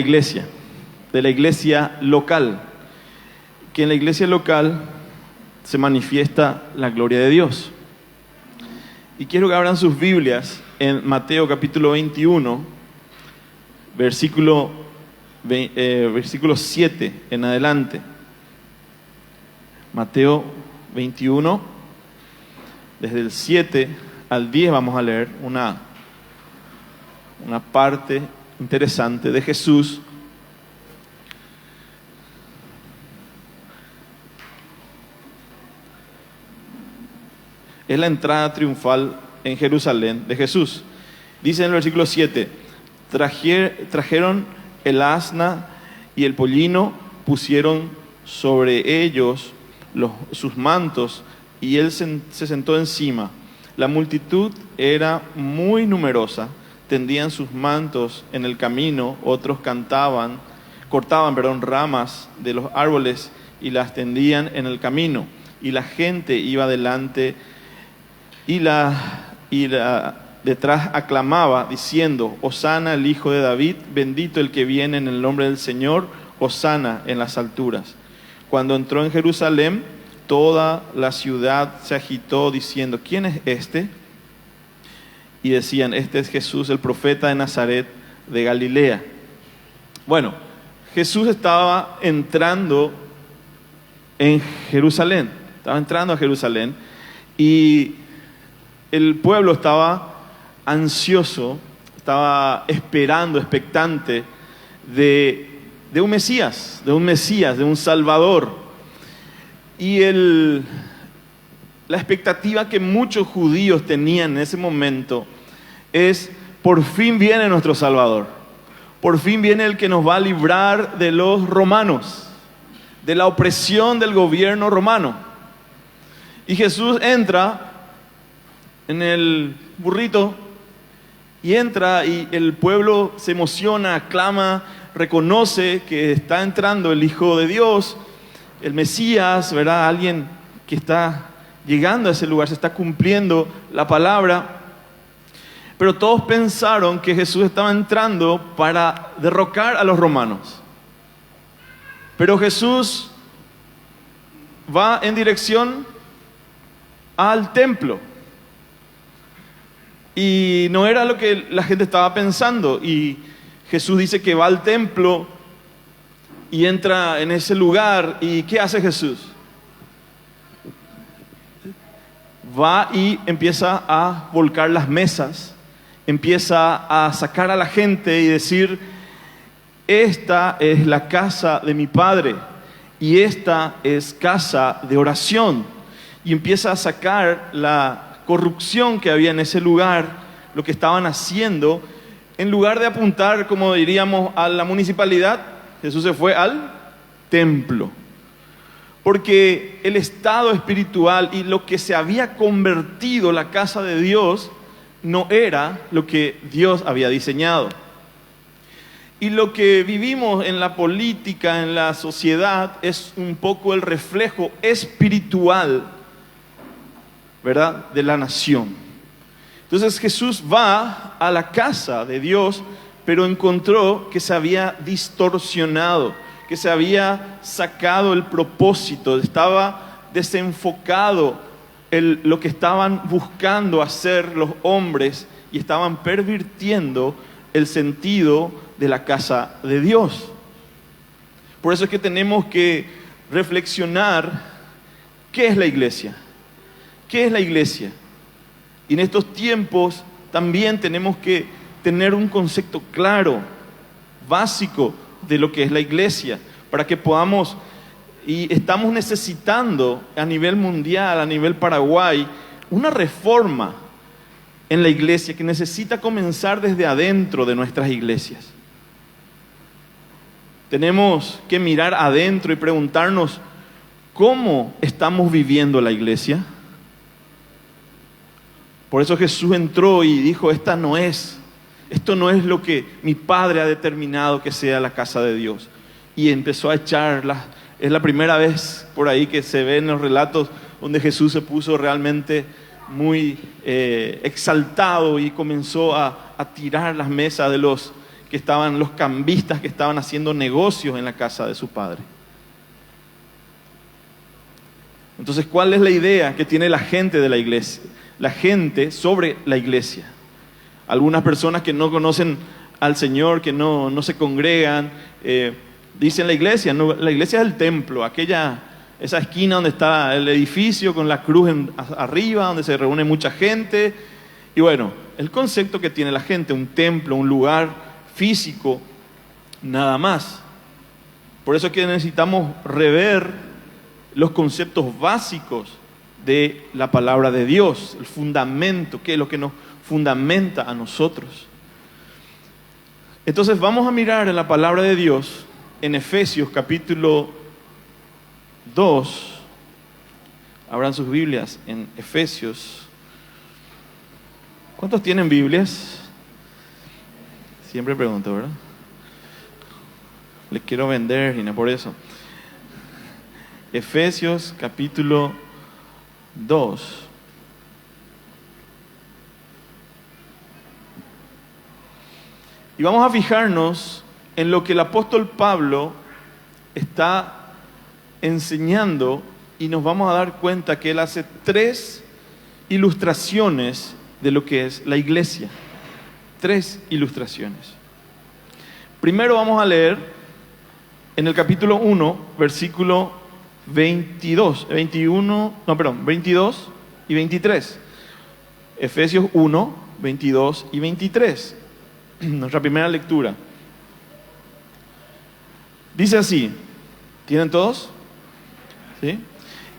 de la iglesia local, que en la iglesia local se manifiesta la gloria de Dios. Y quiero que abran sus Biblias en Mateo capítulo 21, versículo 7 en adelante. Mateo 21, desde el 7 al 10 vamos a leer una parte interesante de Jesús es la entrada triunfal en Jerusalén de Jesús. Dice en el versículo 7, trajeron el asna y el pollino, pusieron sobre ellos sus mantos y él se sentó encima. La multitud era muy numerosa, tendían sus mantos en el camino, otros cortaban ramas de los árboles y las tendían en el camino, y la gente iba delante y detrás aclamaba diciendo: Hosana al Hijo de David, bendito el que viene en el nombre del Señor, Hosana en las alturas. Cuando entró en Jerusalén, toda la ciudad se agitó diciendo: ¿quién es este? Y decían: este es Jesús, el profeta de Nazaret de Galilea. Bueno, Jesús estaba entrando en Jerusalén, estaba entrando a Jerusalén, y el pueblo estaba ansioso, estaba esperando, expectante de un Mesías, de un Salvador. Y la expectativa que muchos judíos tenían en ese momento es: por fin viene nuestro Salvador, por fin viene el que nos va a librar de los romanos, de la opresión del gobierno romano. Y Jesús entra en el burrito y entra, y el pueblo se emociona, aclama, reconoce que está entrando el Hijo de Dios, el Mesías, ¿verdad? Alguien que está llegando a ese lugar, se está cumpliendo la palabra. Pero todos pensaron que Jesús estaba entrando para derrocar a los romanos. Pero Jesús va en dirección al templo. Y no era lo que la gente estaba pensando. Y Jesús dice que va al templo y entra en ese lugar. ¿Y qué hace Jesús? Va y empieza a volcar las mesas, empieza a sacar a la gente y decir: esta es la casa de mi Padre y esta es casa de oración. Y empieza a sacar la corrupción que había en ese lugar, lo que estaban haciendo. En lugar de apuntar, como diríamos, a la municipalidad, Jesús se fue al templo. Porque el estado espiritual y lo que se había convertido la casa de Dios no era lo que Dios había diseñado. Y lo que vivimos en la política, en la sociedad, es un poco el reflejo espiritual, ¿verdad?, de la nación. Entonces Jesús va a la casa de Dios, pero encontró que se había distorsionado, que se había sacado el propósito, estaba desenfocado lo que estaban buscando hacer los hombres, y estaban pervirtiendo el sentido de la casa de Dios. Por eso es que tenemos que reflexionar: ¿qué es la iglesia? ¿Qué es la iglesia? Y en estos tiempos también tenemos que tener un concepto claro, básico, de lo que es la iglesia, para que podamos, y estamos necesitando a nivel mundial, a nivel Paraguay, una reforma en la iglesia que necesita comenzar desde adentro de nuestras iglesias. Tenemos que mirar adentro y preguntarnos: ¿cómo estamos viviendo la iglesia? Por eso Jesús entró y dijo: esto no es lo que mi Padre ha determinado que sea la casa de Dios. Y empezó a echarlas. Es la primera vez por ahí que se ve en los relatos donde Jesús se puso realmente muy exaltado y comenzó a tirar las mesas de los los cambistas que estaban haciendo negocios en la casa de su padre. Entonces, ¿cuál es la idea que tiene la gente de la iglesia? La gente sobre la iglesia. Algunas personas que no conocen al Señor, que no se congregan, dicen la iglesia es el templo, esa esquina donde está el edificio con la cruz arriba, donde se reúne mucha gente. Y bueno, el concepto que tiene la gente, un templo, un lugar físico, nada más. Por eso es que necesitamos rever los conceptos básicos de la palabra de Dios, el fundamento, qué es lo que nos fundamenta a nosotros. Entonces vamos a mirar en la palabra de Dios, en Efesios capítulo 2, abran sus Biblias en Efesios. ¿Cuántos tienen Biblias? Siempre pregunto, ¿verdad? Les quiero vender y no por eso. Efesios capítulo 2. Y vamos a fijarnos en lo que el apóstol Pablo está enseñando, y nos vamos a dar cuenta que él hace 3 ilustraciones de lo que es la iglesia. 3 ilustraciones. Primero vamos a leer en el capítulo 1, versículo 22 y 23. Efesios 1, 22 y 23. Nuestra primera lectura. Dice así, ¿tienen todos? ¿Sí?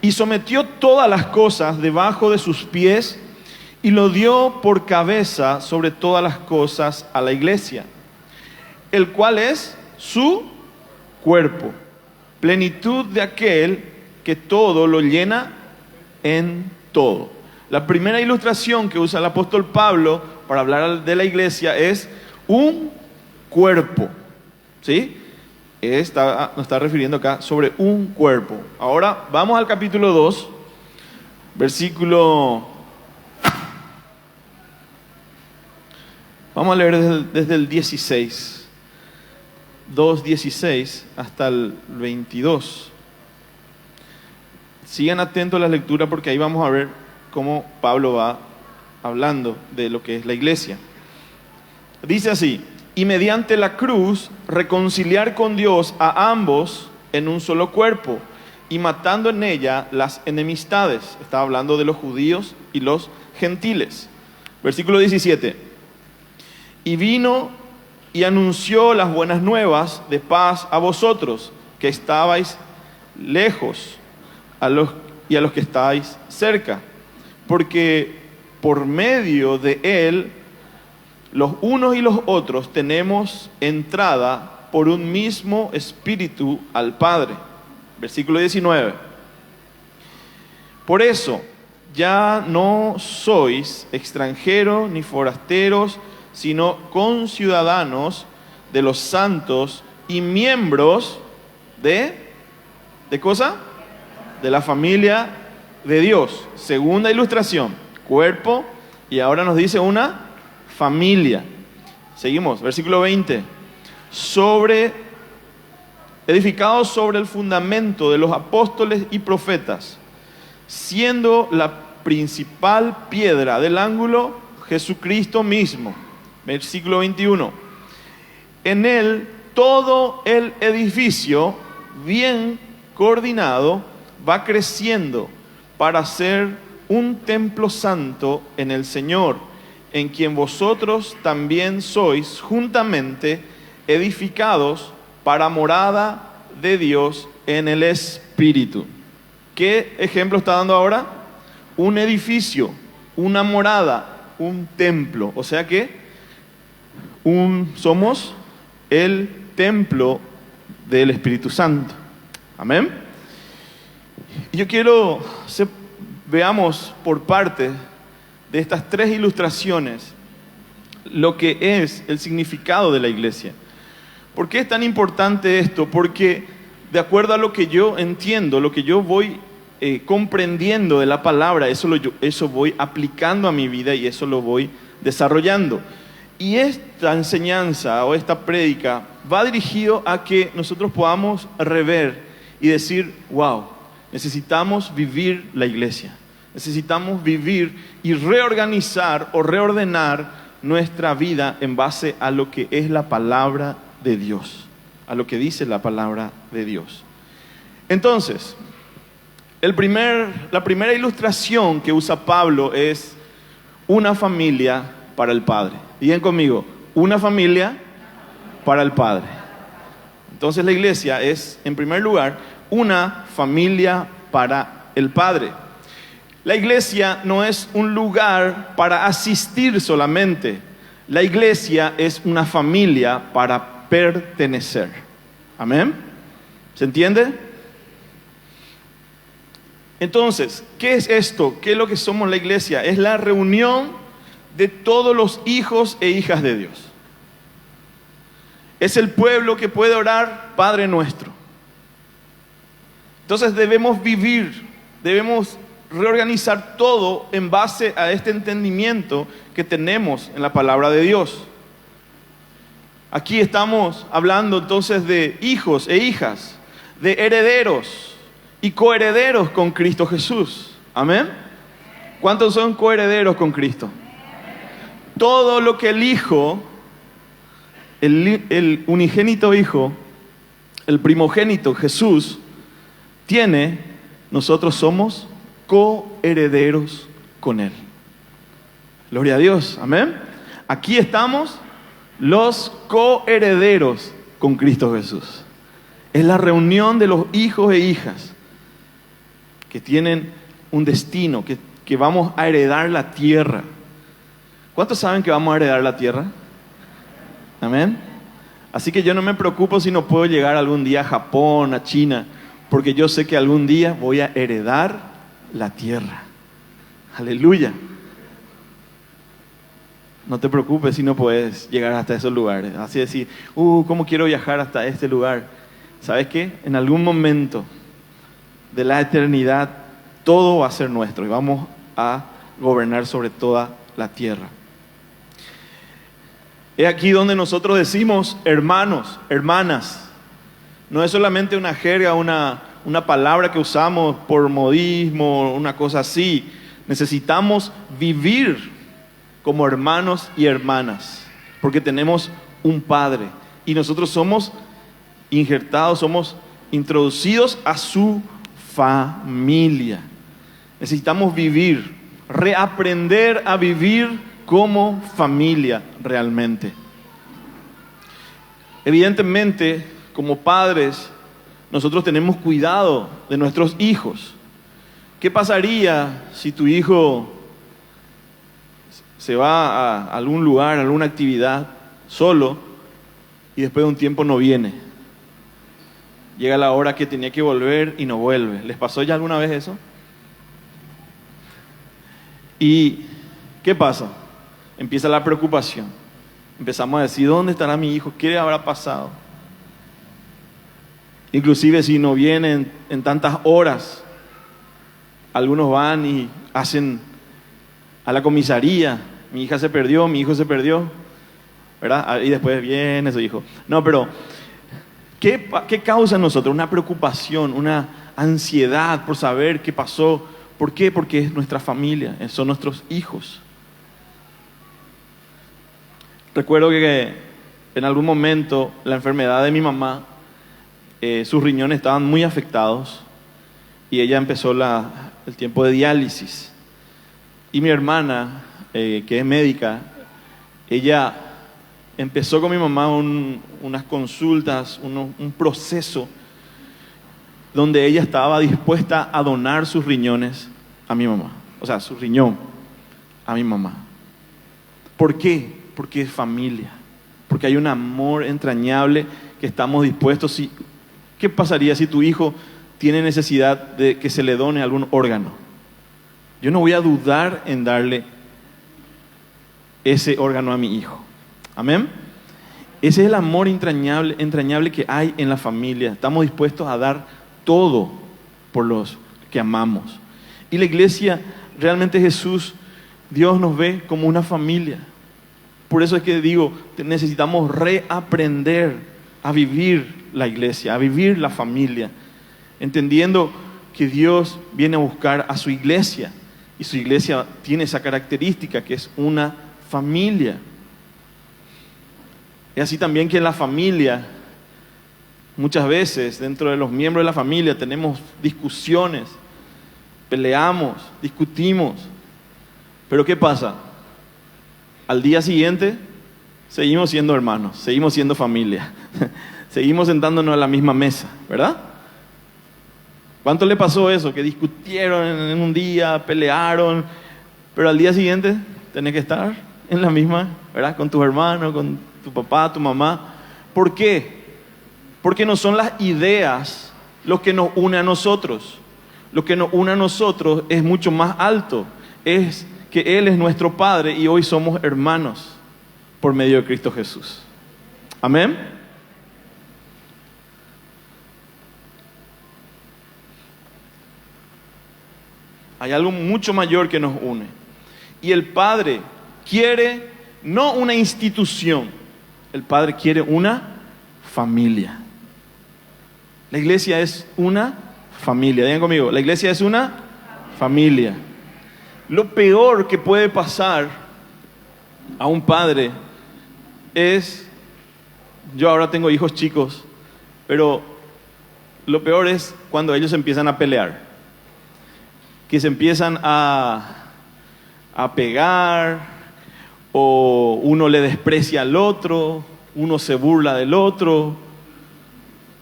Y sometió todas las cosas debajo de sus pies y lo dio por cabeza sobre todas las cosas a la iglesia, el cual es su cuerpo, plenitud de aquel que todo lo llena en todo. La primera ilustración que usa el apóstol Pablo para hablar de la iglesia es un cuerpo, ¿sí? Nos está refiriendo acá sobre un cuerpo. Ahora vamos al capítulo 2, versículo... Vamos a leer desde el 16, 2:16 hasta el 22. Sigan atentos a la lectura porque ahí vamos a ver cómo Pablo va hablando de lo que es la iglesia. Dice así: y mediante la cruz reconciliar con Dios a ambos en un solo cuerpo, y matando en ella las enemistades. Está hablando de los judíos y los gentiles. Versículo 17. Y vino y anunció las buenas nuevas de paz a vosotros, que estabais lejos, y a los que estáis cerca, porque por medio de él los unos y los otros tenemos entrada por un mismo espíritu al Padre. Versículo 19. Por eso ya no sois extranjeros ni forasteros, sino conciudadanos de los santos y miembros ¿de cosa? De la familia de Dios. Segunda ilustración, cuerpo, y ahora nos dice una familia. Seguimos, versículo 20. Edificados sobre el fundamento de los apóstoles y profetas, siendo la principal piedra del ángulo Jesucristo mismo. Versículo 21. En él todo el edificio, bien coordinado, va creciendo para ser un templo santo en el Señor, en quien vosotros también sois juntamente edificados para morada de Dios en el Espíritu. ¿Qué ejemplo está dando ahora? Un edificio, una morada, un templo. O sea que somos el templo del Espíritu Santo. Amén. Y yo quiero veamos por parte de estas 3 ilustraciones lo que es el significado de la iglesia. ¿Por qué es tan importante esto? Porque de acuerdo a lo que yo entiendo, lo que yo voy comprendiendo de la palabra, eso voy aplicando a mi vida y eso lo voy desarrollando. Y esta enseñanza o esta prédica va dirigido a que nosotros podamos rever y decir, wow, necesitamos vivir la iglesia. Necesitamos vivir y reorganizar o reordenar nuestra vida en base a lo que es la palabra de Dios, a lo que dice la palabra de Dios. Entonces, la primera ilustración que usa Pablo es una familia para el Padre. Digan conmigo, una familia para el Padre. Entonces la iglesia es, en primer lugar, una familia para el Padre. La iglesia no es un lugar para asistir solamente. La iglesia es una familia para pertenecer. ¿Amén? ¿Se entiende? Entonces, ¿qué es esto? ¿Qué es lo que somos la iglesia? Es la reunión de todos los hijos e hijas de Dios. Es el pueblo que puede orar Padre Nuestro. Entonces debemos vivir, debemos reorganizar todo en base a este entendimiento que tenemos en la palabra de Dios. Aquí estamos hablando entonces de hijos e hijas, de herederos y coherederos con Cristo Jesús. ¿Amén? ¿Cuántos son coherederos con Cristo? Todo lo que el Hijo, el unigénito Hijo, el primogénito Jesús tiene, nosotros somos coherederos con Él. Gloria a Dios, amén. Aquí estamos los coherederos con Cristo Jesús. Es la reunión de los hijos e hijas que tienen un destino, que vamos a heredar la tierra. ¿Cuántos saben que vamos a heredar la tierra? Amén. Así que yo no me preocupo si no puedo llegar algún día a Japón, a China, porque yo sé que algún día voy a heredar la tierra. Aleluya. No te preocupes si no puedes llegar hasta esos lugares. Así decir, ¿cómo quiero viajar hasta este lugar? ¿Sabes qué? En algún momento de la eternidad todo va a ser nuestro y vamos a gobernar sobre toda la tierra. Es aquí donde nosotros decimos hermanos, hermanas. No es solamente una jerga, una palabra que usamos por modismo, una cosa así. Necesitamos vivir como hermanos y hermanas, porque tenemos un Padre y nosotros somos injertados, somos introducidos a su familia. Necesitamos vivir, reaprender a vivir como familia realmente. Evidentemente, como padres, nosotros tenemos cuidado de nuestros hijos. ¿Qué pasaría si tu hijo se va a algún lugar, a alguna actividad solo y después de un tiempo no viene? Llega la hora que tenía que volver y no vuelve. ¿Les pasó ya alguna vez eso? ¿Y qué pasa? Empieza la preocupación. Empezamos a decir, ¿dónde estará mi hijo? ¿Qué le habrá pasado? Inclusive si no vienen en tantas horas, algunos van y hacen a la comisaría, mi hija se perdió, mi hijo se perdió, ¿verdad? Y después viene su hijo. No, pero ¿qué causa en nosotros? Una preocupación, una ansiedad por saber qué pasó. ¿Por qué? Porque es nuestra familia, son nuestros hijos. Recuerdo que en algún momento la enfermedad de mi mamá, sus riñones estaban muy afectados y ella empezó el tiempo de diálisis. Y mi hermana, que es médica, ella empezó con mi mamá unas consultas, un proceso donde ella estaba dispuesta a donar sus riñones a mi mamá. O sea, su riñón a mi mamá. ¿Por qué? Porque es familia. Porque hay un amor entrañable que estamos dispuestos. ¿Qué pasaría si tu hijo tiene necesidad de que se le done algún órgano? Yo no voy a dudar en darle ese órgano a mi hijo. ¿Amén? Ese es el amor entrañable que hay en la familia. Estamos dispuestos a dar todo por los que amamos. Y la iglesia, realmente Jesús, Dios nos ve como una familia. Por eso es que digo, necesitamos reaprender a vivir la iglesia, a vivir la familia, entendiendo que Dios viene a buscar a su iglesia y su iglesia tiene esa característica que es una familia. Es así también que en la familia, muchas veces dentro de los miembros de la familia tenemos discusiones, peleamos, discutimos, pero ¿qué pasa? Al día siguiente seguimos siendo hermanos, seguimos siendo familia, seguimos sentándonos a la misma mesa, ¿verdad? ¿Cuánto le pasó eso? Que discutieron en un día, pelearon, pero al día siguiente tenés que estar en la misma, ¿verdad? Con tus hermanos, con tu papá, tu mamá. ¿Por qué? Porque no son las ideas lo que nos une a nosotros. Lo que nos une a nosotros es mucho más alto. Es que Él es nuestro Padre y hoy somos hermanos por medio de Cristo Jesús. Amén. Hay algo mucho mayor que nos une. Y el Padre quiere no una institución, el Padre quiere una familia. La iglesia es una familia. Digan conmigo, la iglesia es una familia. Lo peor que puede pasar a un padre es, yo ahora tengo hijos chicos, pero lo peor es cuando ellos empiezan a pelear, que se empiezan a pegar, o uno le desprecia al otro, uno se burla del otro.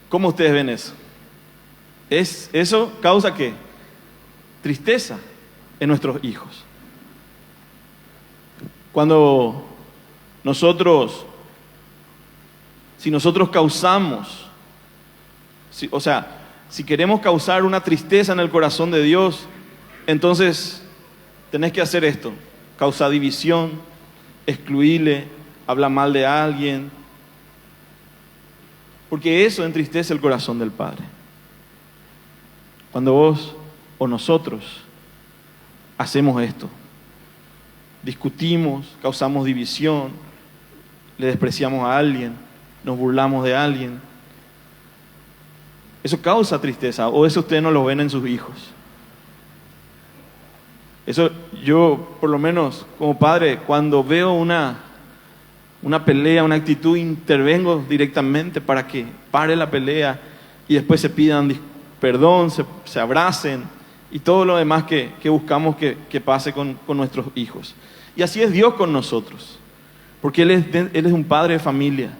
¿Cómo ustedes ven eso? ¿Eso causa qué? Tristeza en nuestros hijos. Cuando si nosotros causamos, si queremos causar una tristeza en el corazón de Dios, entonces tenés que hacer esto: causar división, excluirle, hablar mal de alguien, porque eso entristece el corazón del Padre. Cuando vos o nosotros hacemos esto, discutimos, causamos división, le despreciamos a alguien, nos burlamos de alguien, eso causa tristeza, o eso ustedes no lo ven en sus hijos. Eso yo, por lo menos como padre, cuando veo una pelea, una actitud, intervengo directamente para que pare la pelea y después se pidan perdón, se abracen y todo lo demás que buscamos que pase con nuestros hijos. Y así es Dios con nosotros, porque Él es un padre de familia.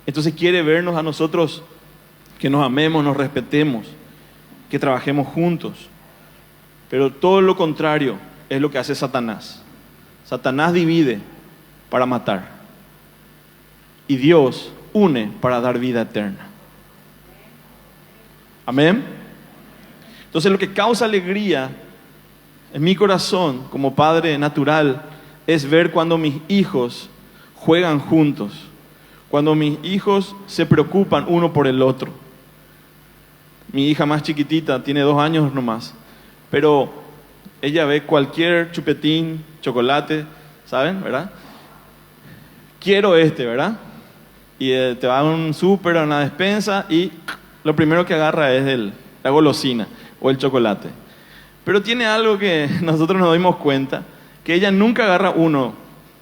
Entonces quiere vernos a nosotros que nos amemos, nos respetemos, que trabajemos juntos. Pero todo lo contrario es lo que hace Satanás. Satanás divide para matar. Y Dios une para dar vida eterna. Amén. Entonces lo que causa alegría en mi corazón como padre natural es ver cuando mis hijos juegan juntos, cuando mis hijos se preocupan uno por el otro. Mi hija más chiquitita tiene 2 años nomás, pero ella ve cualquier chupetín, chocolate, ¿saben? ¿Verdad? Quiero ¿verdad? Y te va a un súper, a una despensa y lo primero que agarra es la golosina o el chocolate. Pero tiene algo que nosotros nos dimos cuenta, que ella nunca agarra uno,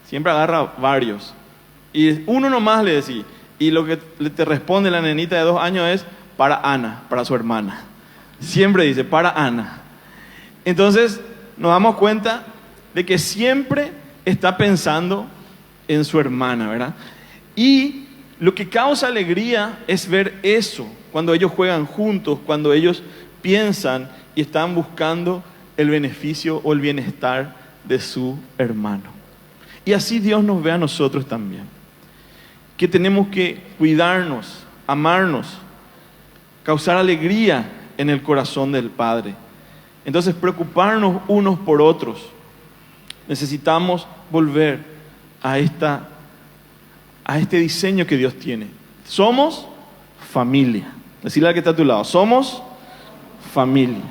siempre agarra varios. Y uno nomás le decía, y lo que te responde la nenita de 2 años es para Ana, para su hermana. Siempre dice, para Ana. Entonces nos damos cuenta de que siempre está pensando en su hermana, ¿verdad? Y lo que causa alegría es ver eso, cuando ellos juegan juntos, cuando ellos piensan y están buscando el beneficio o el bienestar de su hermano. Y así Dios nos ve a nosotros también, que tenemos que cuidarnos, amarnos, causar alegría en el corazón del Padre. Entonces, preocuparnos unos por otros. Necesitamos volver a este diseño que Dios tiene. Somos familia. Decirle al que está a tu lado, somos familia.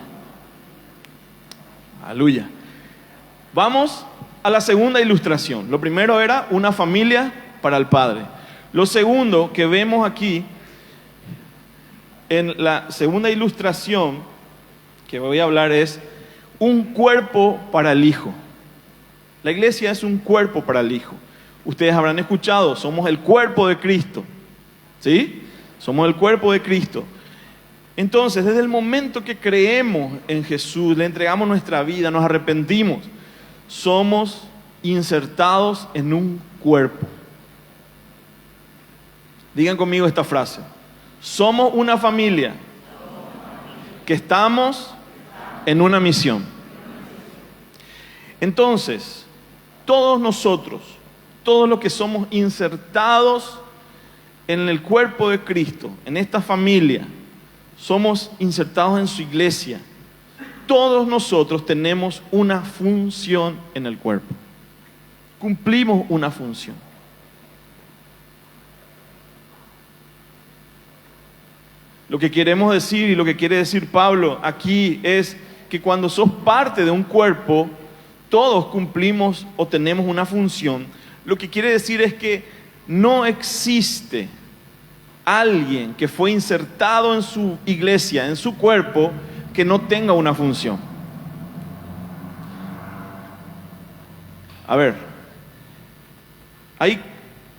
Aleluya. Vamos a la segunda ilustración. Lo primero era una familia para el Padre. Lo segundo que vemos aquí, en la segunda ilustración que voy a hablar, es un cuerpo para el Hijo. La iglesia es un cuerpo para el Hijo. Ustedes habrán escuchado, somos el cuerpo de Cristo. ¿Sí? Somos el cuerpo de Cristo. Entonces, desde el momento que creemos en Jesús, le entregamos nuestra vida, nos arrepentimos, somos insertados en un cuerpo. Digan conmigo esta frase. Somos una familia que estamos en una misión. Entonces, todos nosotros, todos los que somos insertados en el cuerpo de Cristo, en esta familia, somos insertados en su iglesia. Todos nosotros tenemos una función en el cuerpo. Cumplimos una función. Lo que queremos decir y lo que quiere decir Pablo aquí es que cuando sos parte de un cuerpo, todos cumplimos o tenemos una función. Lo que quiere decir es que no existe alguien que fue insertado en su iglesia, en su cuerpo, que no tenga una función. A ver, hay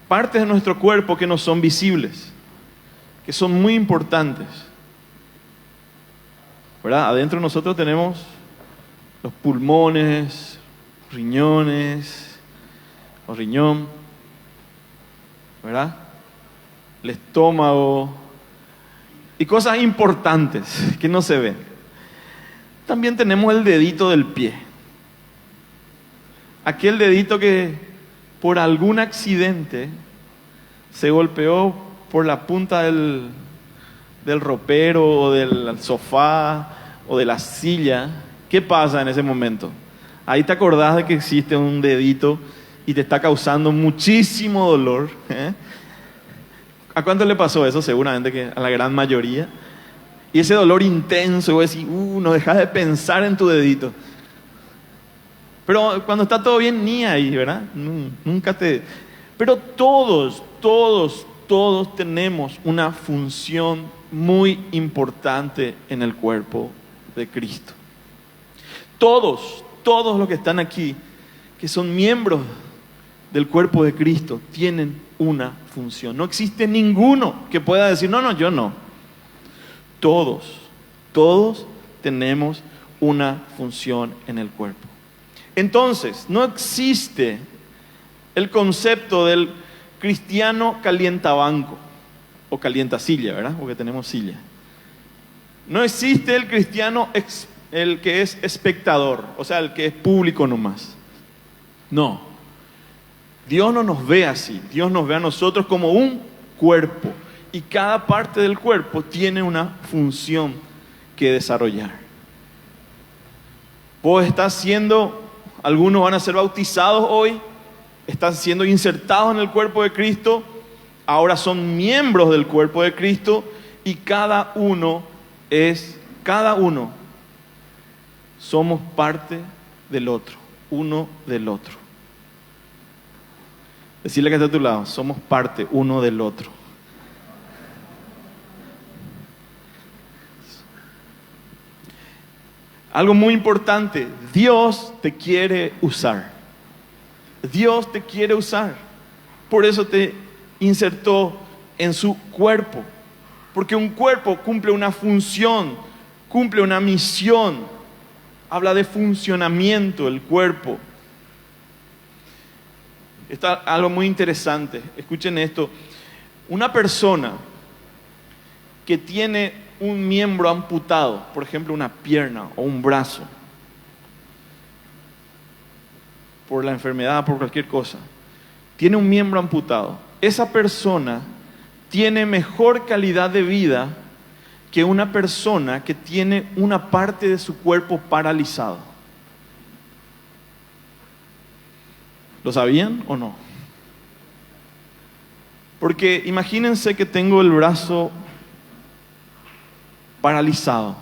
partes de nuestro cuerpo que no son visibles, que son muy importantes, ¿verdad? Adentro de nosotros tenemos los pulmones, riñones, o riñón, ¿verdad? El estómago y cosas importantes que no se ven. También tenemos el dedito del pie. Aquel dedito que por algún accidente se golpeó por la punta del ropero o del sofá o de la silla. ¿Qué pasa en ese momento? Ahí te acordás de que existe un dedito y te está causando muchísimo dolor, ¿eh? ¿A cuánto le pasó eso? Seguramente que a la gran mayoría. Y ese dolor intenso, y vos decís, no dejas de pensar en tu dedito. Pero cuando está todo bien, ni ahí, ¿verdad? Nunca te... Pero todos tenemos una función muy importante en el cuerpo de Cristo. Todos los que están aquí, que son miembros del cuerpo de Cristo, tienen una función. No existe ninguno que pueda decir, no, yo no. Todos tenemos una función en el cuerpo. Entonces, no existe el concepto del cristiano calientabanco o calientasilla, ¿verdad? Porque tenemos silla. No existe el cristiano el que es espectador, o sea, el que es público nomás. No. Dios no nos ve así. Dios nos ve a nosotros como un cuerpo. Y cada parte del cuerpo tiene una función que desarrollar. Vos estás siendo, algunos van a ser bautizados hoy, están siendo insertados en el cuerpo de Cristo, ahora son miembros del cuerpo de Cristo y cada uno somos parte del otro, uno del otro. Decirle que está a tu lado, somos parte uno del otro. Algo muy importante, Dios te quiere usar. Dios te quiere usar. Por eso te insertó en su cuerpo. Porque un cuerpo cumple una función, cumple una misión. Habla de funcionamiento el cuerpo. Está algo muy interesante. Escuchen esto. Una persona que tiene un miembro amputado, por ejemplo una pierna o un brazo, por la enfermedad, por cualquier cosa, tiene un miembro amputado, esa persona tiene mejor calidad de vida que una persona que tiene una parte de su cuerpo paralizado. ¿Lo sabían o no? Porque imagínense que tengo el brazo paralizado.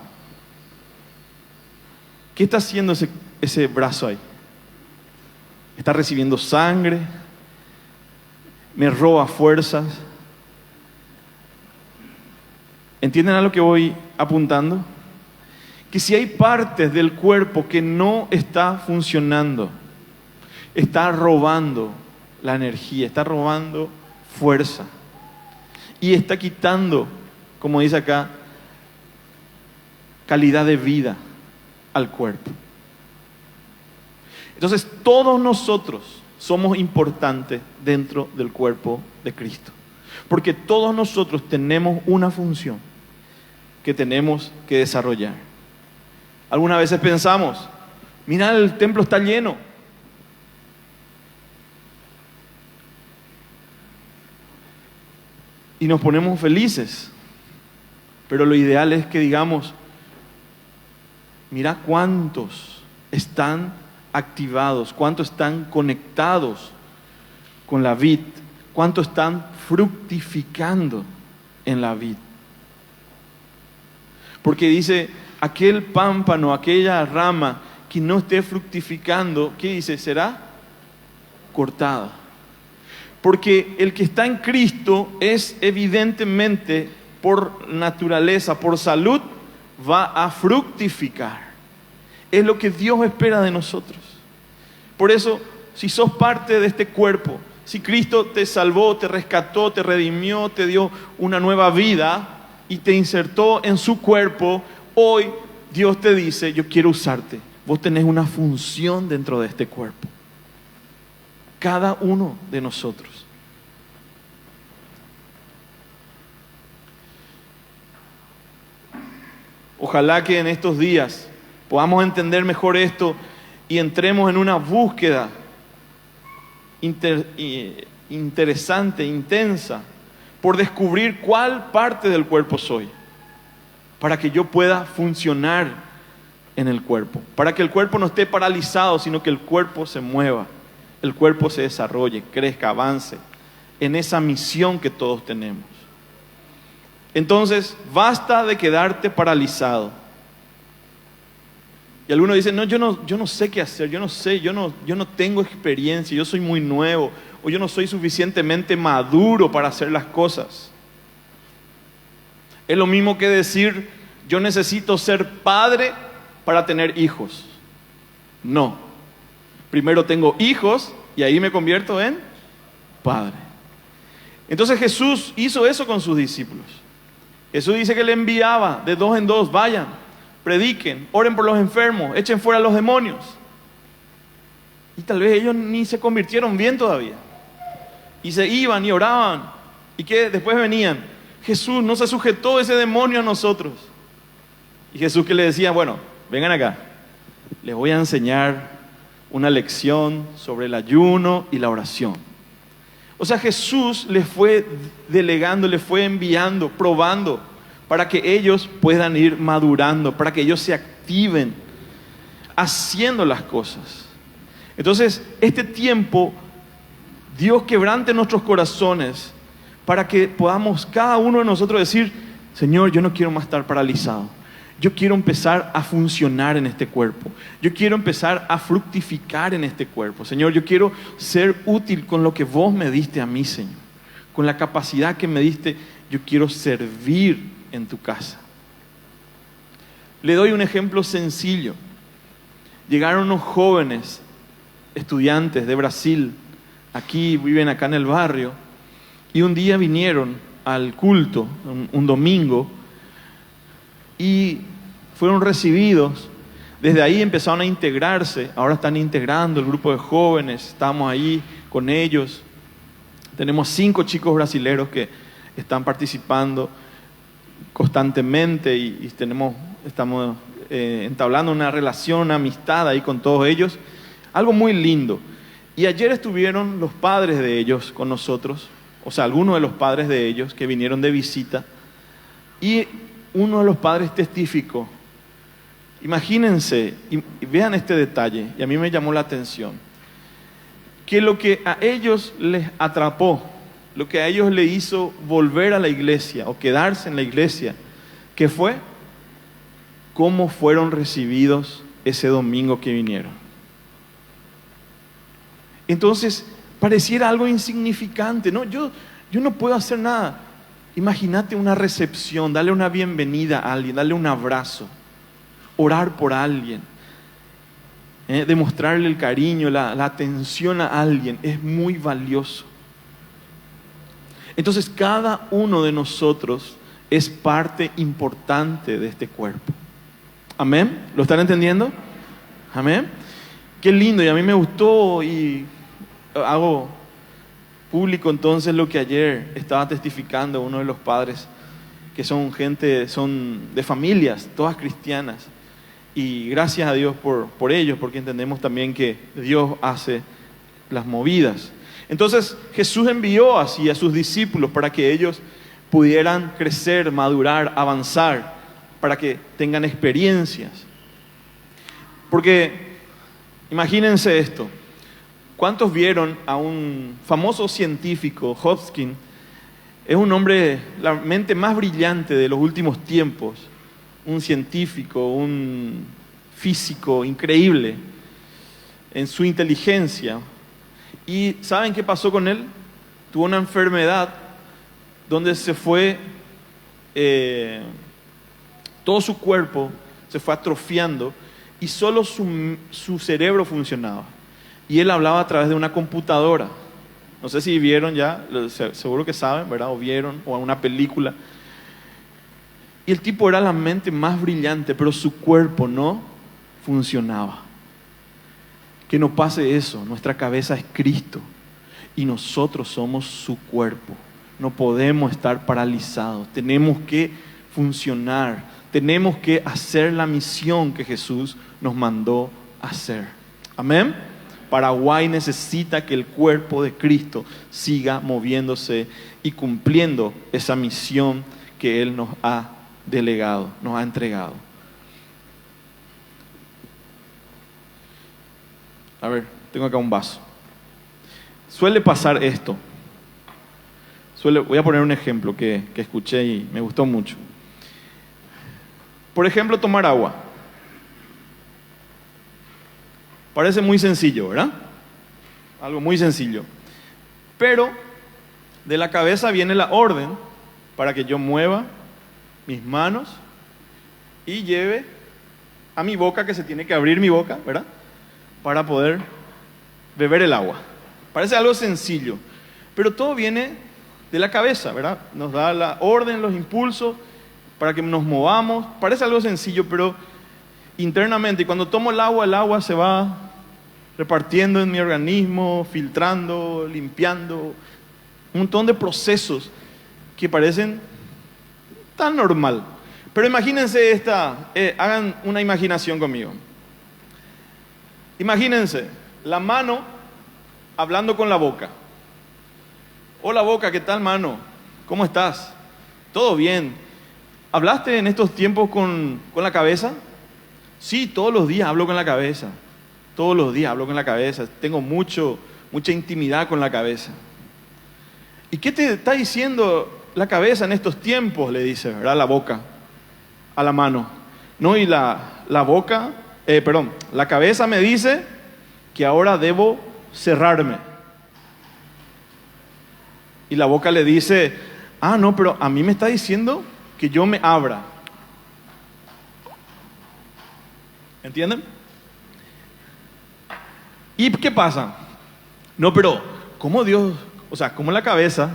¿Qué está haciendo ese brazo ahí? está recibiendo sangre, me roba fuerzas. ¿Entienden a lo que voy apuntando? Que si hay partes del cuerpo que no está funcionando, está robando la energía, está robando fuerza y está quitando, como dice acá, calidad de vida al cuerpo. Entonces todos nosotros somos importantes dentro del cuerpo de Cristo, porque todos nosotros tenemos una función que tenemos que desarrollar. Algunas veces pensamos, mira, el templo está lleno. Y nos ponemos felices. Pero lo ideal es que digamos, mira cuántos están activados, cuántos están conectados con la vid, cuántos están fructificando en la vid. Porque dice, aquel pámpano, aquella rama que no esté fructificando, ¿qué dice? Será cortada. Porque el que está en Cristo es evidentemente, por naturaleza, por salud, va a fructificar. Es lo que Dios espera de nosotros. Por eso, si sos parte de este cuerpo, si Cristo te salvó, te rescató, te redimió, te dio una nueva vida y te insertó en su cuerpo, hoy Dios te dice, yo quiero usarte. Vos tenés una función dentro de este cuerpo. Cada uno de nosotros. Ojalá que en estos días podamos entender mejor esto y entremos en una búsqueda interesante, intensa, por descubrir cuál parte del cuerpo soy, para que yo pueda funcionar en el cuerpo, para que el cuerpo no esté paralizado, sino que el cuerpo se mueva, el cuerpo se desarrolle, crezca, avance en esa misión que todos tenemos. Entonces, basta de quedarte paralizado. Y algunos dicen, no, yo no sé qué hacer, yo no tengo experiencia, yo soy muy nuevo, o yo no soy suficientemente maduro para hacer las cosas. Es lo mismo que decir, yo necesito ser padre para tener hijos. No. Primero tengo hijos y ahí me convierto en padre. Entonces Jesús hizo eso con sus discípulos. Jesús dice que le enviaba de 2 en 2, vayan, prediquen, oren por los enfermos, echen fuera a los demonios. Y tal vez ellos ni se convirtieron bien todavía. Y se iban y oraban. Y que después venían. Jesús no se sujetó ese demonio a nosotros. Y Jesús que le decía, bueno, vengan acá. Les voy a enseñar una lección sobre el ayuno y la oración. O sea, Jesús les fue delegando, les fue enviando, probando, para que ellos puedan ir madurando, para que ellos se activen haciendo las cosas. Entonces, este tiempo, Dios quebrante nuestros corazones para que podamos cada uno de nosotros decir, Señor, yo no quiero más estar paralizado. Yo quiero empezar a funcionar en este cuerpo. Yo quiero empezar a fructificar en este cuerpo. Señor, yo quiero ser útil con lo que vos me diste a mí, Señor. Con la capacidad que me diste, yo quiero servir en tu casa. Le doy un ejemplo sencillo. Llegaron unos jóvenes estudiantes de Brasil, aquí viven acá en el barrio, y un día vinieron al culto, un domingo, y fueron recibidos. Desde ahí empezaron a integrarse, ahora están integrando el grupo de jóvenes, estamos ahí con ellos. Tenemos 5 chicos brasileños que están participando constantemente y estamos entablando una relación, una amistad ahí con todos ellos. Algo muy lindo. Y ayer estuvieron los padres de ellos con nosotros, o sea, algunos de los padres de ellos que vinieron de visita, y uno de los padres testificó. Imagínense, y vean este detalle, y a mí me llamó la atención, que lo que a ellos les atrapó, lo que a ellos les hizo volver a la iglesia o quedarse en la iglesia, ¿qué fue? ¿Cómo fueron recibidos ese domingo que vinieron? Entonces, pareciera algo insignificante, ¿no? Yo no puedo hacer nada. Imagínate una recepción, darle una bienvenida a alguien, darle un abrazo, orar por alguien, demostrarle el cariño, la atención a alguien, es muy valioso. Entonces, cada uno de nosotros es parte importante de este cuerpo. ¿Amén? ¿Lo están entendiendo? ¿Amén? Qué lindo, y a mí me gustó, y hago público entonces lo que ayer estaba testificando uno de los padres, que son de familias, todas cristianas, y gracias a Dios por ellos, porque entendemos también que Dios hace las movidas. Entonces Jesús envió así a sus discípulos para que ellos pudieran crecer, madurar, avanzar, para que tengan experiencias. Porque imagínense esto. ¿Cuántos vieron a un famoso científico, Hopkins? Es un hombre, la mente más brillante de los últimos tiempos. Un científico, un físico increíble en su inteligencia. ¿Y saben qué pasó con él? Tuvo una enfermedad donde se fue, todo su cuerpo se fue atrofiando y solo su cerebro funcionaba. Y él hablaba a través de una computadora. No sé si vieron ya, seguro que saben, ¿verdad? O vieron, o una película. Y el tipo era la mente más brillante, pero su cuerpo no funcionaba. Que no pase eso, nuestra cabeza es Cristo y nosotros somos su cuerpo. No podemos estar paralizados, tenemos que funcionar, tenemos que hacer la misión que Jesús nos mandó hacer. Amén. Paraguay necesita que el cuerpo de Cristo siga moviéndose y cumpliendo esa misión que Él nos ha delegado, nos ha entregado. A ver, tengo acá un vaso. Suele pasar esto. Voy a poner un ejemplo que escuché y me gustó mucho. Por ejemplo, tomar agua. Parece muy sencillo, ¿verdad? Algo muy sencillo. Pero de la cabeza viene la orden para que yo mueva mis manos y lleve a mi boca, que se tiene que abrir mi boca, ¿verdad? Para poder beber el agua. Parece algo sencillo, pero todo viene de la cabeza, ¿verdad? Nos da la orden, los impulsos para que nos movamos. Parece algo sencillo, pero internamente, cuando tomo el agua se va repartiendo en mi organismo, filtrando, limpiando, un montón de procesos que parecen tan normal. Pero imagínense hagan una imaginación conmigo. Imagínense la mano hablando con la boca. Hola boca, ¿qué tal mano? ¿Cómo estás? ¿Todo bien? ¿Hablaste en estos tiempos con la cabeza? Sí, todos los días hablo con la cabeza. Todos los días hablo con la cabeza. Tengo mucha intimidad con la cabeza. ¿Y qué te está diciendo la cabeza en estos tiempos? Le dice, ¿verdad? La boca a la mano. No, y la cabeza me dice que ahora debo cerrarme. Y la boca le dice, no, pero a mí me está diciendo que yo me abra. ¿Entienden? ¿Y qué pasa? No, pero ¿cómo cómo la cabeza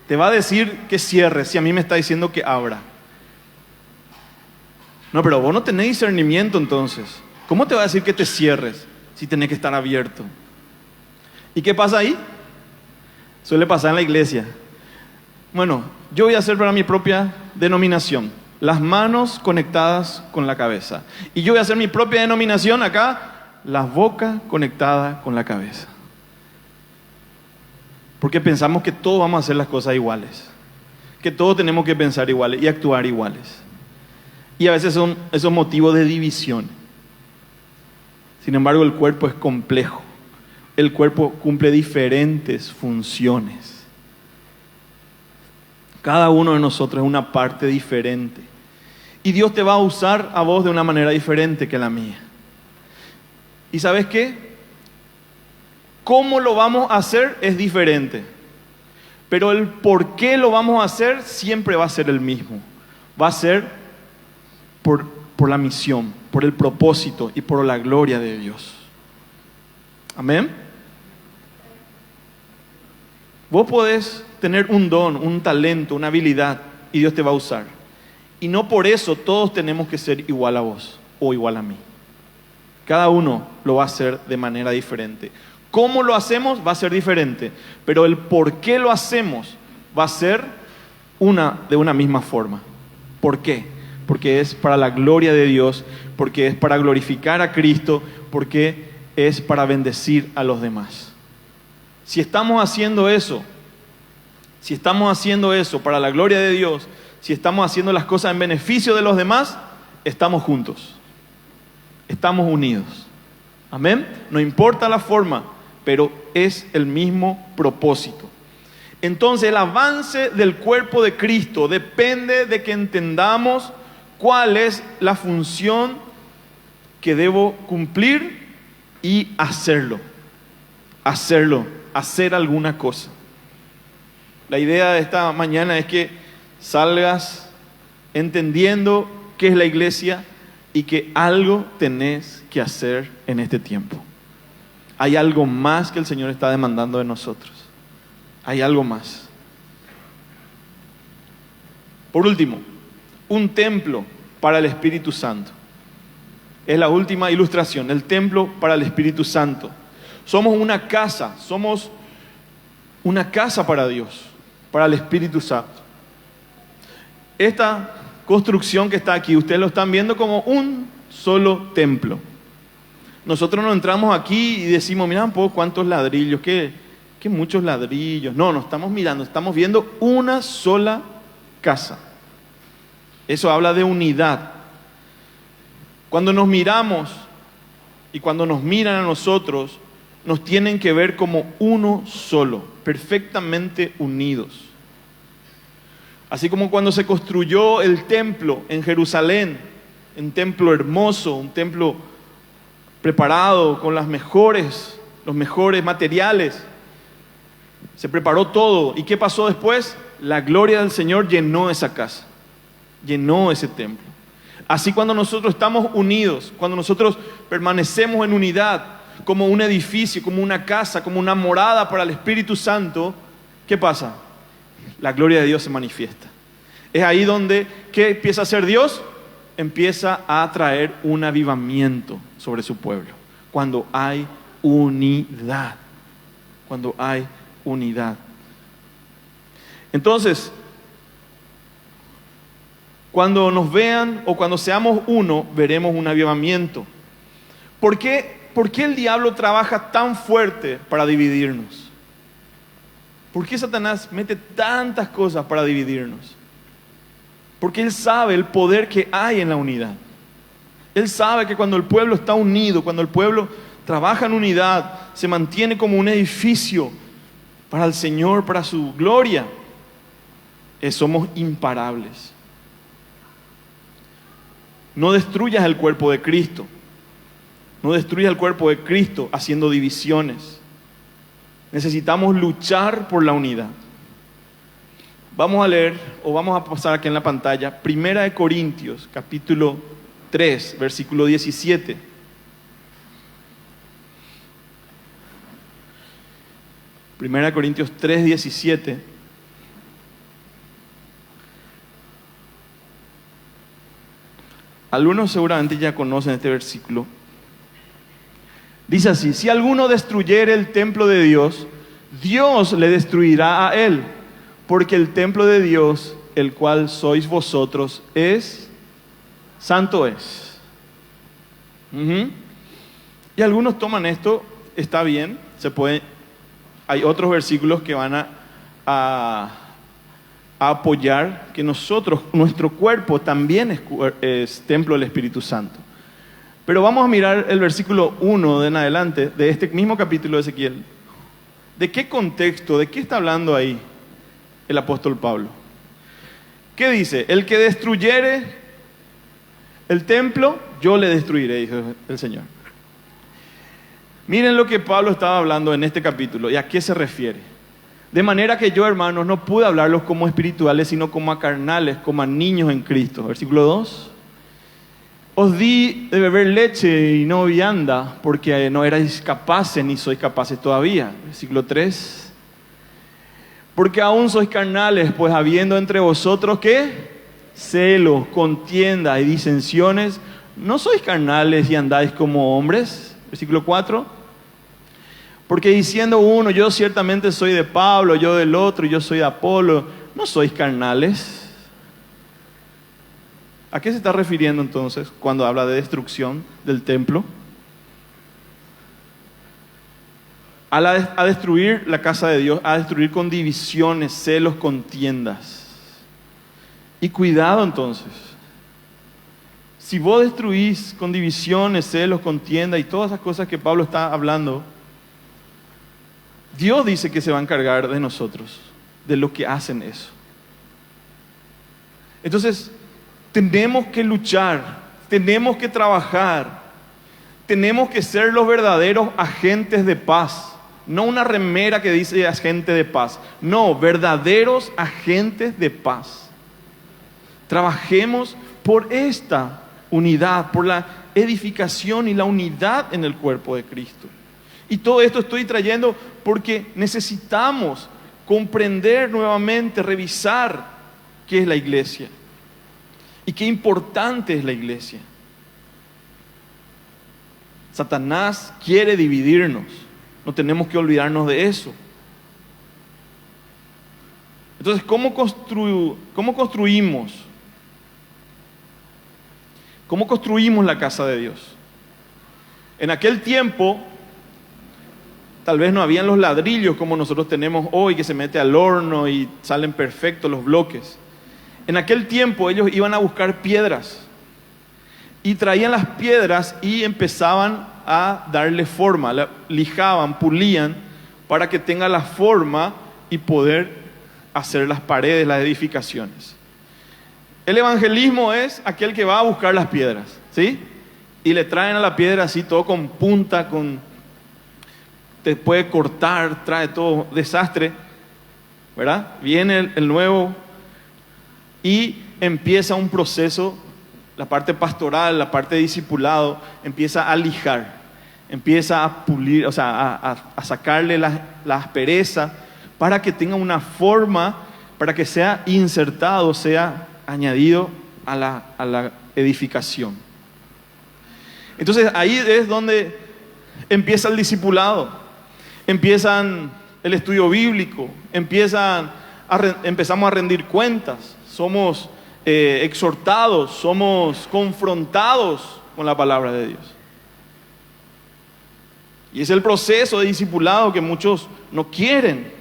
te va a decir que cierres si a mí me está diciendo que abra? No, pero vos no tenés discernimiento entonces. ¿Cómo te va a decir que te cierres si tenés que estar abierto? ¿Y qué pasa ahí? Suele pasar en la iglesia. Bueno, yo voy a hacer para mi propia denominación, las manos conectadas con la cabeza. Y yo voy a hacer mi propia denominación acá, las bocas conectadas con la cabeza. Porque pensamos que todos vamos a hacer las cosas iguales, que todos tenemos que pensar iguales y actuar iguales. Y a veces son esos motivos de división. Sin embargo, el cuerpo es complejo. El cuerpo cumple diferentes funciones. Cada uno de nosotros es una parte diferente. Y Dios te va a usar a vos de una manera diferente que la mía. ¿Y sabes qué? cómo lo vamos a hacer es diferente. Pero el por qué lo vamos a hacer siempre va a ser el mismo. Va a ser por la misión, por el propósito y por la gloria de Dios. Amén. Vos podés tener un don, un talento, una habilidad y Dios te va a usar. Y no por eso todos tenemos que ser igual a vos o igual a mí. Cada uno lo va a hacer de manera diferente. ¿Cómo lo hacemos? Va a ser diferente. Pero el por qué lo hacemos va a ser de una misma forma. ¿Por qué? Porque es para la gloria de Dios, porque es para glorificar a Cristo, porque es para bendecir a los demás. Si estamos haciendo eso para la gloria de Dios, si estamos haciendo las cosas en beneficio de los demás, estamos juntos, estamos unidos. Amén. No importa la forma, pero es el mismo propósito. Entonces el avance del cuerpo de Cristo depende de que entendamos cuál es la función que debo cumplir y hacer alguna cosa. La idea de esta mañana es que salgas entendiendo qué es la iglesia y que algo tenés que hacer en este tiempo. Hay algo más que el Señor está demandando de nosotros. Hay algo más. Por último, un templo para el Espíritu Santo. Es la última ilustración, el templo para el Espíritu Santo. Somos una casa para Dios, para el Espíritu Santo. Esta construcción que está aquí, ustedes lo están viendo como un solo templo. Nosotros no entramos aquí y decimos, mira un poco cuántos ladrillos, qué muchos ladrillos. No estamos mirando, estamos viendo una sola casa. Eso habla de unidad. Cuando nos miramos y cuando nos miran a nosotros, nos tienen que ver como uno solo, perfectamente unidos. Así como cuando se construyó el templo en Jerusalén, un templo hermoso, un templo preparado con los mejores materiales. Se preparó todo. ¿Y qué pasó después? La gloria del Señor llenó esa casa, llenó ese templo. Así cuando nosotros estamos unidos, cuando nosotros permanecemos en unidad, como un edificio, como una casa, como una morada para el Espíritu Santo, ¿qué pasa? La gloria de Dios se manifiesta. Es ahí donde, ¿qué empieza a hacer Dios? Empieza a traer un avivamiento sobre su pueblo. Cuando hay unidad. Cuando hay unidad. Entonces, cuando nos vean o cuando seamos uno, veremos un avivamiento. ¿Por qué el diablo trabaja tan fuerte para dividirnos? ¿Por qué Satanás mete tantas cosas para dividirnos? Porque él sabe el poder que hay en la unidad. Él sabe que cuando el pueblo está unido, cuando el pueblo trabaja en unidad, se mantiene como un edificio para el Señor, para su gloria, somos imparables. No destruyas el cuerpo de Cristo. No destruyas el cuerpo de Cristo haciendo divisiones. Necesitamos luchar por la unidad. Vamos a leer, o vamos a pasar aquí en la pantalla, 1 Corintios, capítulo 3, versículo 17. Primera Corintios 3, 17. Algunos seguramente ya conocen este versículo. Dice así: si alguno destruyere el templo de Dios, Dios le destruirá a él, porque el templo de Dios, el cual sois vosotros, santo es. Y algunos toman esto, está bien, hay otros versículos que van a apoyar que nuestro cuerpo también es templo del Espíritu Santo. Pero vamos a mirar el versículo 1 de en adelante, de este mismo capítulo de Ezequiel. ¿De qué contexto, de qué está hablando ahí el apóstol Pablo? ¿Qué dice? El que destruyere el templo, yo le destruiré, dijo el Señor. Miren lo que Pablo estaba hablando en este capítulo y a qué se refiere. De manera que yo, hermanos, no pude hablarlos como espirituales, sino como a carnales, como a niños en Cristo. Versículo 2. Os di de beber leche y no vianda, porque no erais capaces ni sois capaces todavía. Versículo 3. Porque aún sois carnales, pues habiendo entre vosotros, ¿qué? Celos, contienda y disensiones, ¿no sois carnales y andáis como hombres? Versículo 4. Porque diciendo uno, yo ciertamente soy de Pablo, yo del otro, yo soy de Apolo, ¿no sois carnales? ¿A qué se está refiriendo entonces cuando habla de destrucción del templo? A destruir la casa de Dios, a destruir con divisiones, celos, contiendas. Y cuidado entonces, si vos destruís con divisiones, celos, contiendas y todas esas cosas que Pablo está hablando, Dios dice que se va a encargar de nosotros, de los que hacen eso. Entonces, tenemos que luchar, tenemos que trabajar, tenemos que ser los verdaderos agentes de paz. No una remera que dice agente de paz, no, verdaderos agentes de paz. Trabajemos por esta unidad, por la edificación y la unidad en el cuerpo de Cristo. Y todo esto estoy trayendo porque necesitamos comprender nuevamente, revisar qué es la iglesia y qué importante es la iglesia. Satanás quiere dividirnos, no tenemos que olvidarnos de eso. Entonces, ¿cómo construimos? ¿Cómo construimos la casa de Dios? En aquel tiempo, tal vez no habían los ladrillos como nosotros tenemos hoy, que se mete al horno y salen perfectos los bloques. En aquel tiempo ellos iban a buscar piedras y traían las piedras y empezaban a darle forma, lijaban, pulían para que tenga la forma y poder hacer las paredes, las edificaciones. El evangelismo es aquel que va a buscar las piedras, ¿sí? Y le traen a la piedra así todo con punta, te puede cortar, trae todo desastre, ¿verdad? Viene el nuevo y empieza un proceso, la parte pastoral, la parte de discipulado, empieza a lijar, empieza a pulir, o sea, a sacarle la aspereza para que tenga una forma, para que sea insertado, sea añadido a la edificación. Entonces ahí es donde empieza el discipulado. Empiezan el estudio bíblico, empezamos a rendir cuentas, somos exhortados, somos confrontados con la palabra de Dios. Y es el proceso de discipulado que muchos no quieren,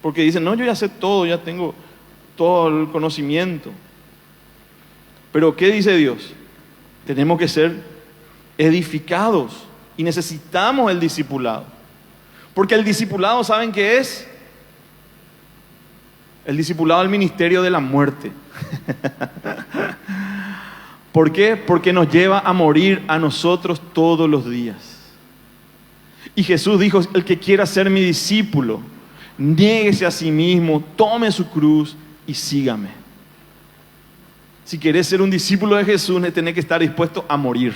porque dicen, no, yo ya sé todo, ya tengo todo el conocimiento. Pero ¿qué dice Dios? Tenemos que ser edificados y necesitamos el discipulado. Porque el discipulado, ¿saben qué es? El discipulado del ministerio de la muerte. ¿Por qué? Porque nos lleva a morir a nosotros todos los días. Y Jesús dijo, el que quiera ser mi discípulo, niéguese a sí mismo, tome su cruz y sígame. Si querés ser un discípulo de Jesús, tenés que estar dispuesto a morir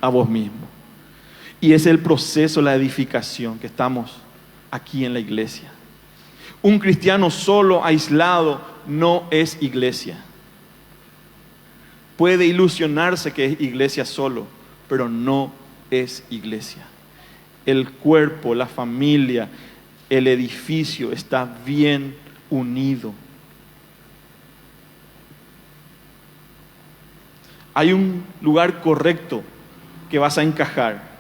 a vos mismo. Y ese es el proceso, la edificación que estamos aquí en la iglesia. Un cristiano solo, aislado, no es iglesia. Puede ilusionarse que es iglesia solo, pero no es iglesia. El cuerpo, la familia, el edificio está bien unido. Hay un lugar correcto que vas a encajar.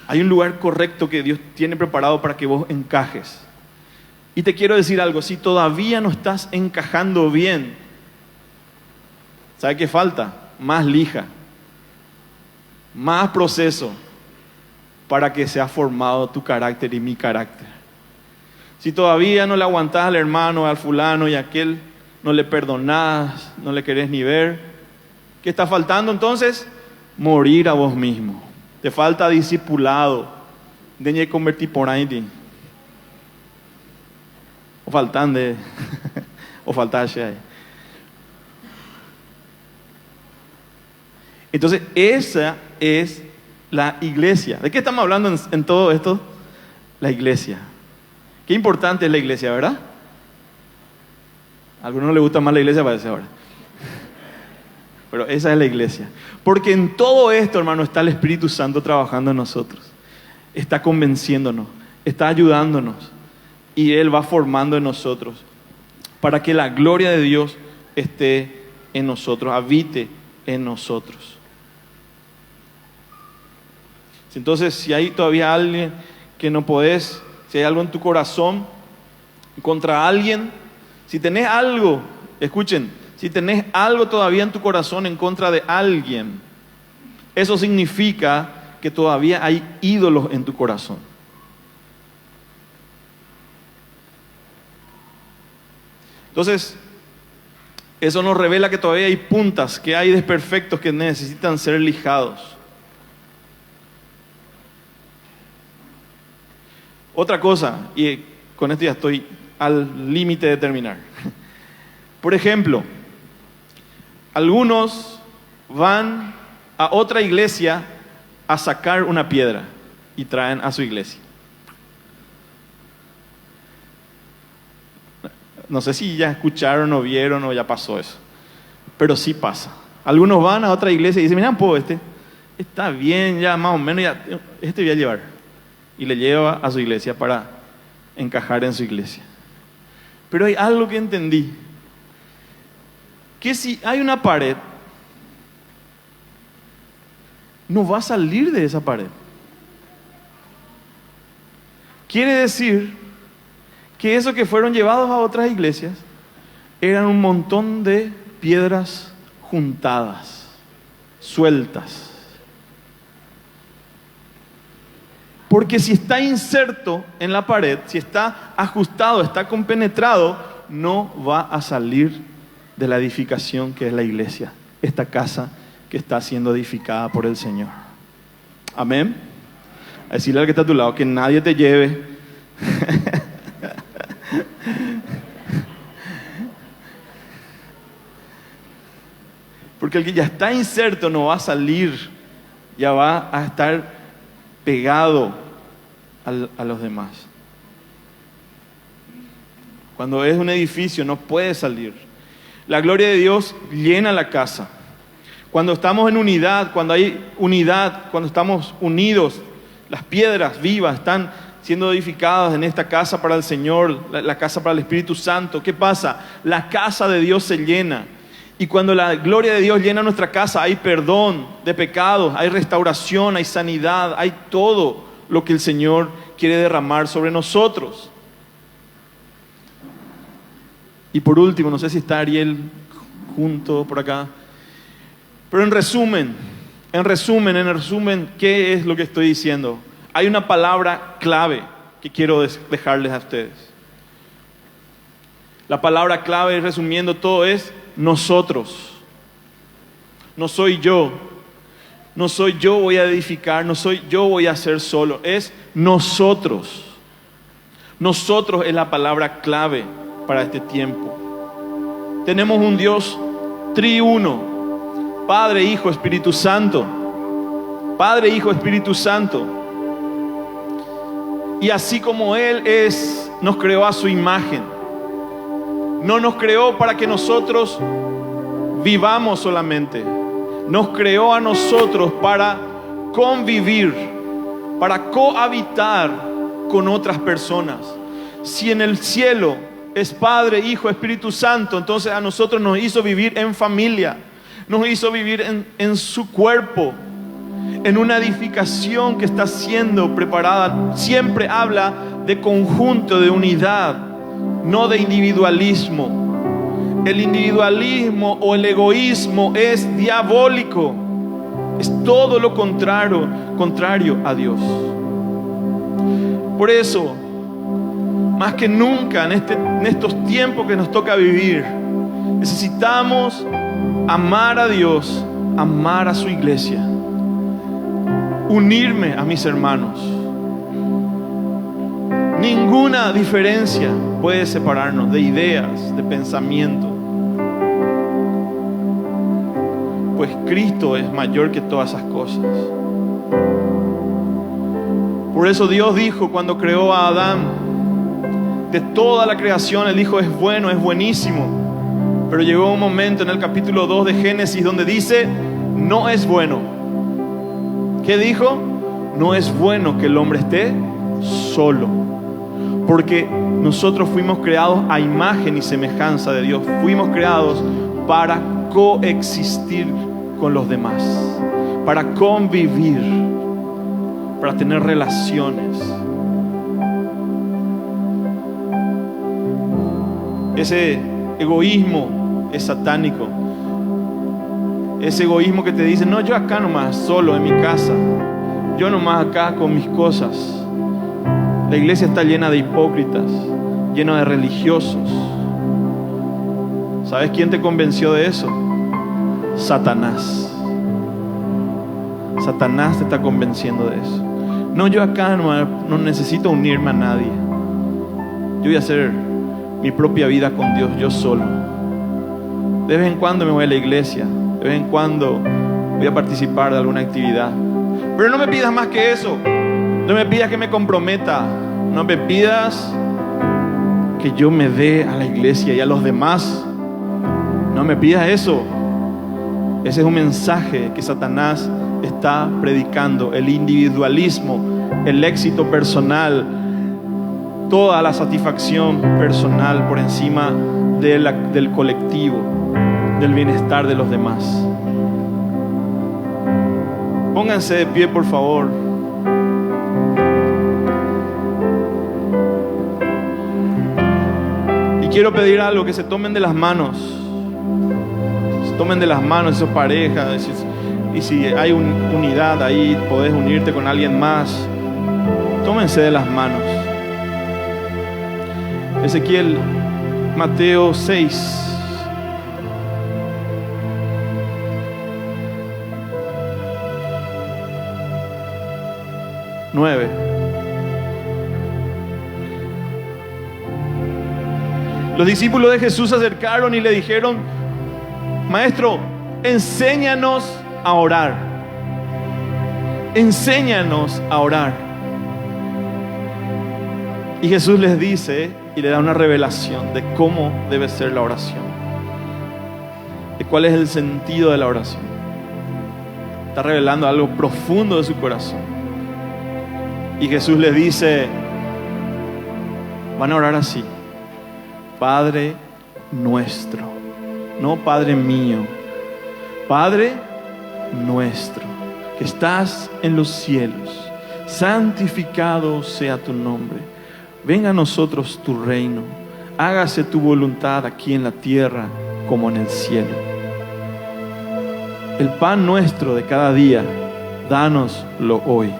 Hay un lugar correcto que Dios tiene preparado para que vos encajes. Y te quiero decir algo, si todavía no estás encajando bien, ¿sabe qué falta? Más lija, más proceso para que sea formado tu carácter y mi carácter. Si todavía no le aguantás al hermano, al fulano y a aquel, no le perdonás, no le querés ni ver, ¿qué está faltando entonces? Morir a vos mismo. te falta discipulado, de convertir por ahí, o faltan de, o faltarse ahí. Entonces, esa es la iglesia. ¿De qué estamos hablando en todo esto? La iglesia. Qué importante es la iglesia, ¿verdad? A algunos les gusta más la iglesia, parece ahora. Pero esa es la iglesia. Porque en todo esto, hermano, está el Espíritu Santo trabajando en nosotros. Está convenciéndonos, está ayudándonos. Y Él va formando en nosotros para que la gloria de Dios esté en nosotros, habite en nosotros. Entonces, si hay todavía alguien que no podés, si hay algo en tu corazón contra alguien, si tenés algo, escuchen, si tenés algo todavía en tu corazón en contra de alguien, eso significa que todavía hay ídolos en tu corazón. Entonces, eso nos revela que todavía hay puntas, que hay desperfectos que necesitan ser lijados. Otra cosa, y con esto ya estoy al límite de terminar. Por ejemplo, algunos van a otra iglesia a sacar una piedra y traen a su iglesia. No sé si ya escucharon o vieron o ya pasó eso, pero sí pasa. Algunos van a otra iglesia y dicen, mira, pues está bien, ya más o menos, ya, voy a llevar. Y le lleva a su iglesia para encajar en su iglesia. Pero hay algo que entendí, que si hay una pared, no va a salir de esa pared. Quiere decir que esos que fueron llevados a otras iglesias eran un montón de piedras juntadas, sueltas. Porque si está inserto en la pared, si está ajustado, está compenetrado, no va a salir de la edificación que es la iglesia, esta casa que está siendo edificada por el Señor. Amén. A decirle al que está a tu lado que nadie te lleve porque el que ya está inserto no va a salir, ya va a estar pegado a los demás. Cuando es un edificio no puede salir. La gloria de Dios llena la casa. Cuando estamos en unidad, cuando hay unidad, cuando estamos unidos, las piedras vivas están siendo edificadas en esta casa para el Señor, la casa para el Espíritu Santo. ¿Qué pasa? La casa de Dios se llena. Y cuando la gloria de Dios llena nuestra casa, hay perdón de pecados, hay restauración, hay sanidad, hay todo lo que el Señor quiere derramar sobre nosotros. Y por último, no sé si está Ariel junto por acá, pero en resumen, ¿qué es lo que estoy diciendo? Hay una palabra clave que quiero dejarles a ustedes. La palabra clave, resumiendo todo, es nosotros. No soy yo. No soy yo voy a edificar, no soy yo voy a hacer solo. Es nosotros. Nosotros es la palabra clave para este tiempo. Tenemos un Dios triuno. Padre, Hijo, Espíritu Santo. Padre, Hijo, Espíritu Santo. Y así como Él es, nos creó a su imagen. No nos creó para que nosotros vivamos solamente. Nos creó a nosotros para convivir, para cohabitar con otras personas. Si en el cielo es Padre, Hijo, Espíritu Santo, entonces a nosotros nos hizo vivir en familia, nos hizo vivir en su cuerpo, en una edificación que está siendo preparada. Siempre habla de conjunto, de unidad, no de individualismo. El individualismo o el egoísmo es diabólico. Es todo lo contrario a Dios. Por eso, más que nunca en estos tiempos que nos toca vivir, necesitamos amar a Dios, amar a su iglesia. unirme a mis hermanos. Ninguna diferencia puede separarnos de ideas, de pensamiento. Pues Cristo es mayor que todas esas cosas. Por eso Dios dijo cuando creó a Adán, de toda la creación Él dijo es bueno, es buenísimo. Pero llegó un momento en el capítulo 2 de Génesis donde dice, no es bueno. ¿Qué dijo? No es bueno que el hombre esté solo. Porque nosotros fuimos creados a imagen y semejanza de Dios. Fuimos creados para coexistir con los demás, para convivir, para tener relaciones. Ese egoísmo es satánico. Ese egoísmo que te dice, no, yo acá nomás, solo en mi casa, yo nomás acá con mis cosas. La iglesia está llena de hipócritas, llena de religiosos. ¿Sabes quién te convenció de eso? Satanás. Satanás te está convenciendo de eso. No, yo acá no necesito unirme a nadie. Yo voy a hacer mi propia vida con Dios, yo solo. De vez en cuando me voy a la iglesia, de vez en cuando voy a participar de alguna actividad. Pero no me pidas más que eso. No me pidas que me comprometa. No me pidas que yo me dé a la iglesia y a los demás. No me pidas eso. Ese es un mensaje que Satanás está predicando. El individualismo, el éxito personal, toda la satisfacción personal por encima del colectivo, del bienestar de los demás. Pónganse de pie, por favor. Y quiero pedir algo, que se tomen de las manos. Se tomen de las manos esas parejas. Y si hay unidad ahí, podés unirte con alguien más. Tómense de las manos. Ezequiel, Mateo 6. Los discípulos de Jesús se acercaron y le dijeron, Maestro, enséñanos a orar. Enséñanos a orar. Y Jesús les dice y le da una revelación de cómo debe ser la oración, de cuál es el sentido de la oración. Está revelando algo profundo de su corazón. Y Jesús les dice, van a orar así: Padre nuestro, no Padre mío, Padre nuestro, que estás en los cielos, santificado sea tu nombre. Venga a nosotros tu reino, hágase tu voluntad aquí en la tierra como en el cielo. El pan nuestro de cada día, dánoslo hoy.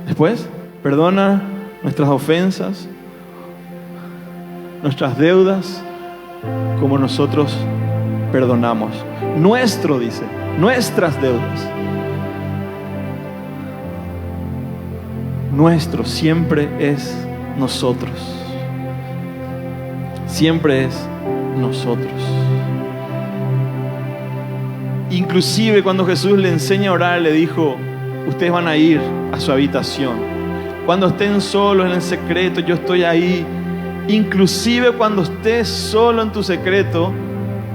Después, perdona nuestras ofensas, nuestras deudas, como nosotros perdonamos. Nuestro, dice, nuestras deudas. Nuestro siempre es nosotros. Siempre es nosotros. Inclusive cuando Jesús le enseña a orar, le dijo, ustedes van a ir a su habitación. Cuando estén solos en el secreto, yo estoy ahí. Inclusive cuando estés solo en tu secreto,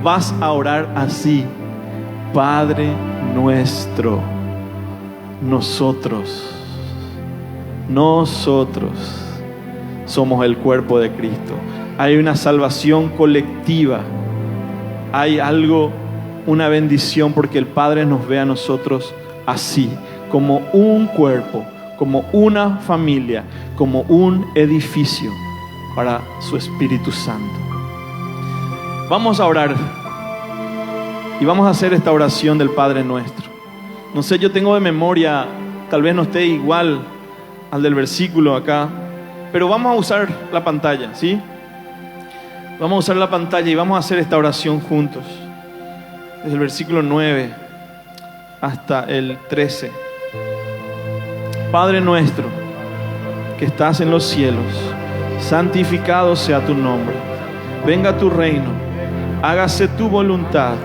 vas a orar así: Padre nuestro. Nosotros somos el cuerpo de Cristo. Hay una salvación colectiva. Hay algo, una bendición, porque el Padre nos ve a nosotros así, como un cuerpo, como una familia, como un edificio para su Espíritu Santo. Vamos a orar y vamos a hacer esta oración del Padre Nuestro. No sé, yo tengo de memoria, tal vez no esté igual al del versículo acá, pero vamos a usar la pantalla, ¿sí? Vamos a usar la pantalla y vamos a hacer esta oración juntos. Desde el versículo 9. hasta el 13. Padre nuestro, que estás en los cielos, santificado sea tu nombre. Venga tu reino, hágase tu voluntad,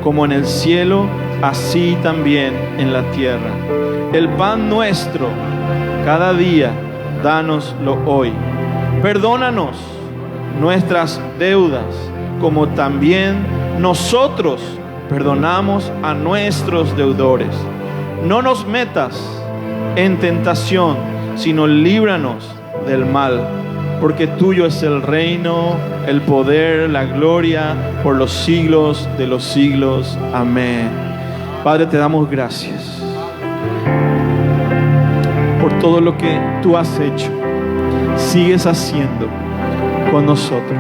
como en el cielo, así también en la tierra. El pan nuestro, cada día, dánoslo hoy. Perdónanos nuestras deudas, como también nosotros perdonamos a nuestros deudores. No nos metas en tentación, sino líbranos del mal, porque tuyo es el reino, el poder, la gloria, por los siglos de los siglos. Amén. Padre, te damos gracias por todo lo que tú has hecho, sigues haciendo con nosotros.